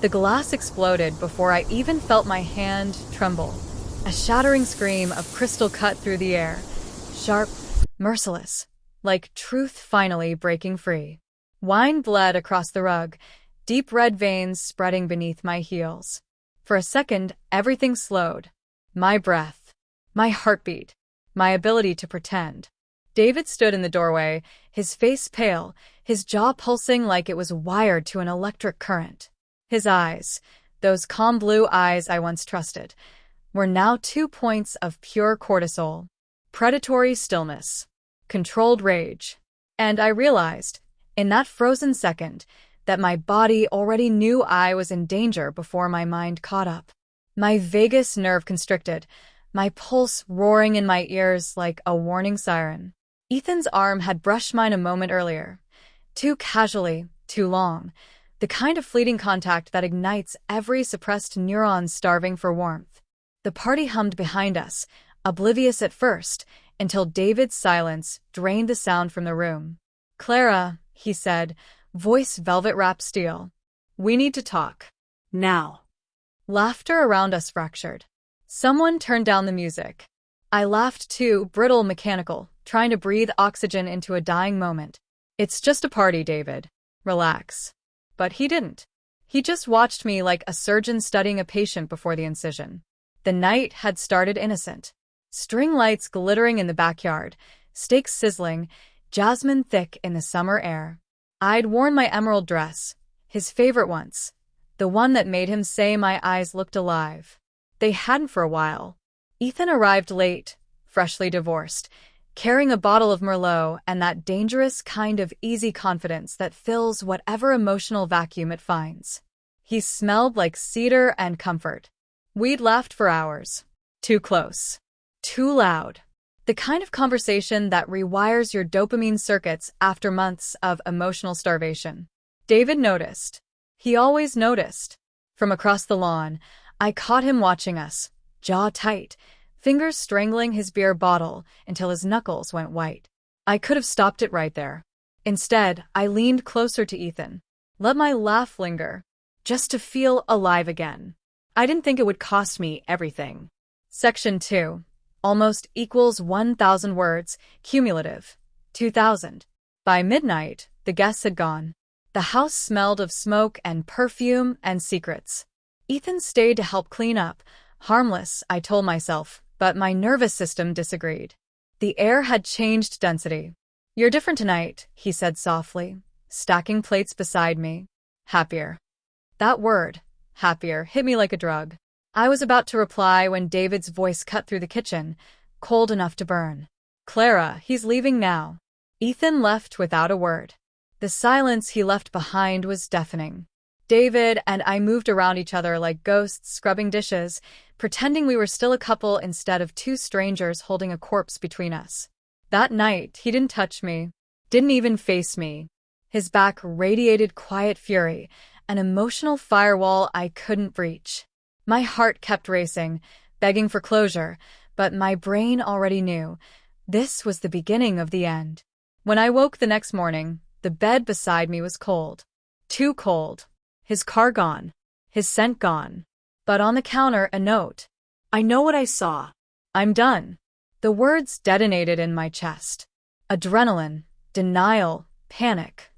The glass exploded before I even felt my hand tremble. A shattering scream of crystal cut through the air. Sharp, merciless, like truth finally breaking free. Wine bled across the rug, deep red veins spreading beneath my heels. For a second, everything slowed. My breath, my heartbeat, my ability to pretend. David stood in the doorway, his face pale, his jaw pulsing like it was wired to an electric current. His eyes, those calm blue eyes I once trusted, were now 2 points of pure cortisol. Predatory stillness. Controlled rage. And I realized, in that frozen second, that my body already knew I was in danger before my mind caught up. My vagus nerve constricted, my pulse roaring in my ears like a warning siren. Ethan's arm had brushed mine a moment earlier. Too casually, too long. The kind of fleeting contact that ignites every suppressed neuron starving for warmth. The party hummed behind us, oblivious at first, until David's silence drained the sound from the room. "Clara," he said, voice velvet-wrapped steel. "We need to talk. Now." Laughter around us fractured. Someone turned down the music. I laughed too, brittle, mechanical, trying to breathe oxygen into a dying moment. "It's just a party, David. Relax." But he didn't. He just watched me like a surgeon studying a patient before the incision. The night had started innocent. String lights glittering in the backyard, steaks sizzling, jasmine thick in the summer air. I'd worn my emerald dress, his favorite once, the one that made him say my eyes looked alive. They hadn't for a while. Ethan arrived late, freshly divorced, carrying a bottle of Merlot and that dangerous kind of easy confidence that fills whatever emotional vacuum it finds. He smelled like cedar and comfort. We'd laughed for hours. Too close. Too loud. The kind of conversation that rewires your dopamine circuits after months of emotional starvation. David noticed. He always noticed. From across the lawn, I caught him watching us, jaw tight, fingers strangling his beer bottle until his knuckles went white. I could have stopped it right there. Instead, I leaned closer to Ethan, let my laugh linger, just to feel alive again. I didn't think it would cost me everything. Section 2. Almost equals 1,000 words, cumulative. 2,000. By midnight, the guests had gone. The house smelled of smoke and perfume and secrets. Ethan stayed to help clean up. Harmless, I told myself, but my nervous system disagreed. The air had changed density. "You're different tonight," he said softly, stacking plates beside me. "Happier." That word, happier, hit me like a drug. I was about to reply when David's voice cut through the kitchen, cold enough to burn. "Clara, he's leaving now." Ethan left without a word. The silence he left behind was deafening. David and I moved around each other like ghosts scrubbing dishes, pretending we were still a couple instead of two strangers holding a corpse between us. That night, he didn't touch me, didn't even face me. His back radiated quiet fury, an emotional firewall I couldn't breach. My heart kept racing, begging for closure, but my brain already knew. This was the beginning of the end. When I woke the next morning, the bed beside me was cold. Too cold. His car gone. His scent gone. But on the counter, a note. "I know what I saw. I'm done." The words detonated in my chest. Adrenaline, denial, panic.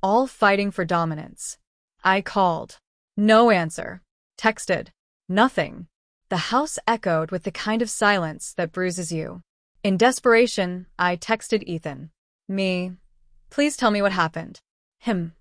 All fighting for dominance. I called. No answer. Texted. Nothing. The house echoed with the kind of silence that bruises you. In desperation, I texted Ethan. Me. "Please tell me what happened." Him.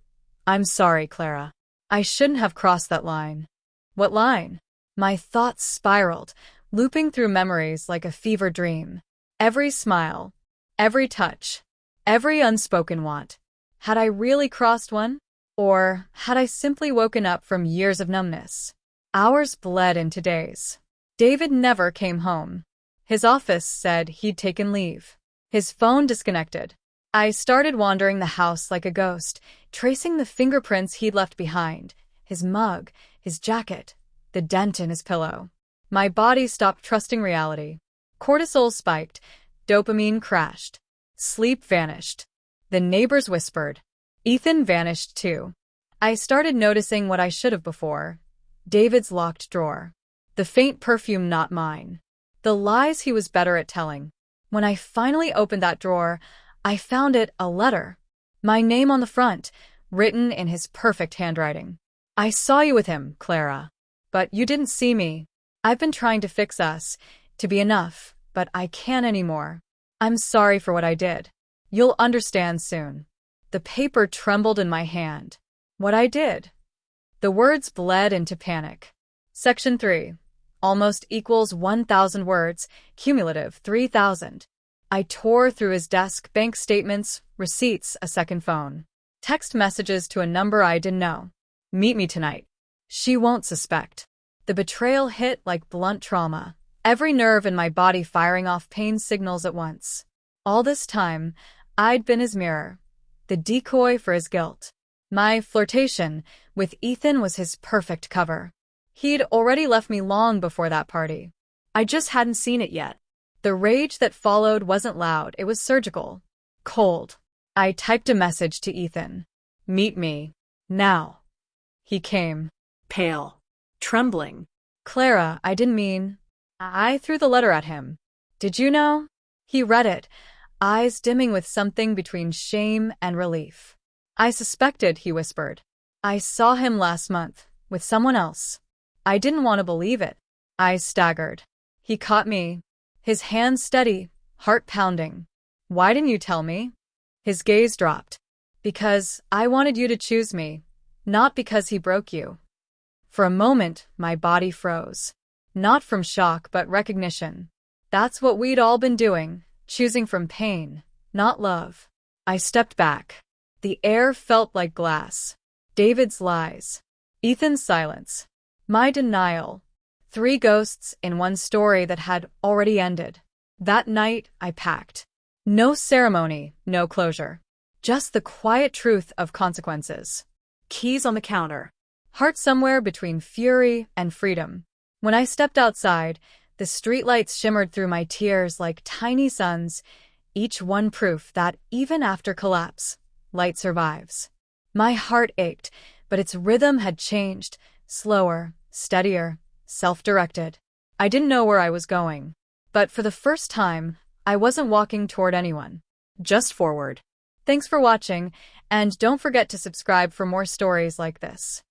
"I'm sorry, Clara. I shouldn't have crossed that line." What line? My thoughts spiraled, looping through memories like a fever dream. Every smile. Every touch. Every unspoken want. Had I really crossed one? Or had I simply woken up from years of numbness? Hours bled into days. David never came home. His office said he'd taken leave. His phone disconnected. I started wandering the house like a ghost, tracing the fingerprints he'd left behind, his mug, his jacket, the dent in his pillow. My body stopped trusting reality. Cortisol spiked, dopamine crashed. Sleep vanished. The neighbors whispered. Ethan vanished too. I started noticing what I should have before. David's locked drawer. The faint perfume not mine. The lies he was better at telling. When I finally opened that drawer, I found it a letter. My name on the front, written in his perfect handwriting. I saw you with him, Clara. But you didn't see me. I've been trying to fix us, to be enough, but I can't anymore. I'm sorry for what I did. You'll understand soon. The paper trembled in my hand. What I did. The words bled into panic. Section 3. Almost equals 1,000 words, cumulative 3,000. I tore through his desk, bank statements, receipts, a second phone. Text messages to a number I didn't know. Meet me tonight. She won't suspect. The betrayal hit like blunt trauma, every nerve in my body firing off pain signals at once. All this time, I'd been his mirror, the decoy for his guilt. My flirtation with Ethan was his perfect cover. He'd already left me long before that party. I just hadn't seen it yet. The rage that followed wasn't loud, it was surgical. Cold. I typed a message to Ethan. Meet me. Now. He came. Pale. Trembling. Clara, I didn't mean. I threw the letter at him. Did you know? He read it, eyes dimming with something between shame and relief. I suspected, he whispered. I saw him last month, with someone else. I didn't want to believe it. I staggered. He caught me. His hand steady, heart pounding. Why didn't you tell me? His gaze dropped. Because I wanted you to choose me, not because he broke you. For a moment, my body froze. Not from shock, but recognition. That's what we'd all been doing, choosing from pain, not love. I stepped back. The air felt like glass. David's lies. Ethan's silence. My denial. 3 ghosts in one story that had already ended. That night, I packed. No ceremony, no closure. Just the quiet truth of consequences. Keys on the counter. Heart somewhere between fury and freedom. When I stepped outside, the streetlights shimmered through my tears like tiny suns, each one proof that even after collapse, light survives. My heart ached, but its rhythm had changed, slower, steadier, self-directed. I didn't know where I was going. But for the first time, I wasn't walking toward anyone. Just forward. Thanks for watching, and don't forget to subscribe for more stories like this.